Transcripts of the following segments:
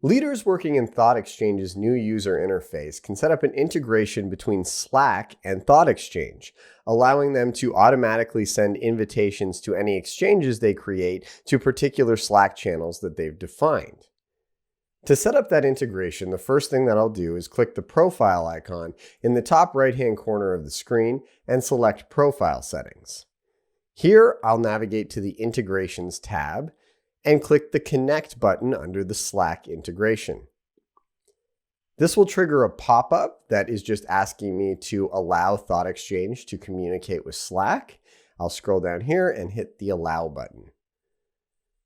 Leaders working in ThoughtExchange's new user interface can set up an integration between Slack and ThoughtExchange, allowing them to automatically send invitations to any exchanges they create to particular Slack channels that they've defined. To set up that integration, the first thing that I'll do is click the profile icon in the top right-hand corner of the screen and select Profile Settings. Here, I'll navigate to the Integrations tab and click the Connect button under the Slack integration. This will trigger a pop-up that is just asking me to allow ThoughtExchange to communicate with Slack. I'll scroll down here and hit the Allow button.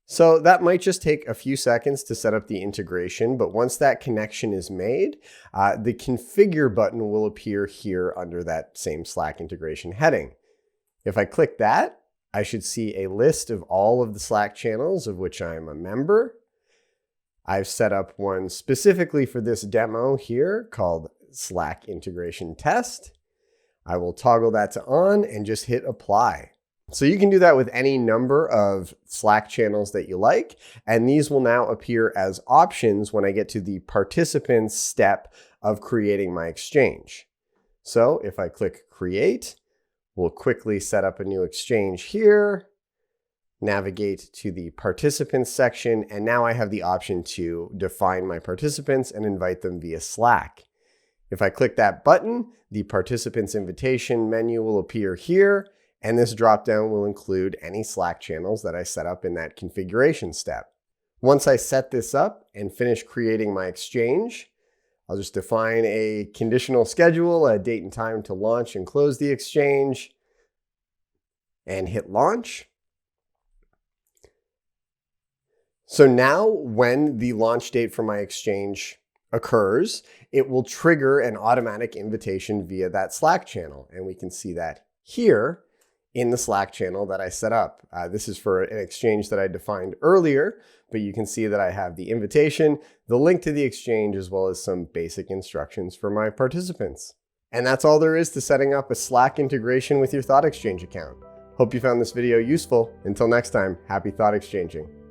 So that might just take a few seconds to set up the integration, but once that connection is made, the Configure button will appear here under that same Slack integration heading. If I click that, I should see a list of all of the Slack channels of which I am a member. I've set up one specifically for this demo here called Slack Integration Test. I will toggle that to on and just hit apply. So you can do that with any number of Slack channels that you like, and these will now appear as options when I get to the participants step of creating my exchange. So if I click Create, we'll quickly set up a new exchange here, navigate to the participants section, and now I have the option to define my participants and invite them via Slack. If I click that button, the participants invitation menu will appear here, and this dropdown will include any Slack channels that I set up in that configuration step. Once I set this up and finish creating my exchange, I'll just define a conditional schedule, a date and time to launch and close the exchange, and hit launch. So now when the launch date for my exchange occurs, it will trigger an automatic invitation via that Slack channel. And we can see that here in the Slack channel that I set up. This is for an exchange that I defined earlier, but you can see that I have the invitation, the link to the exchange, as well as some basic instructions for my participants. And that's all there is to setting up a Slack integration with your ThoughtExchange account. Hope you found this video useful. Until next time, happy thought exchanging.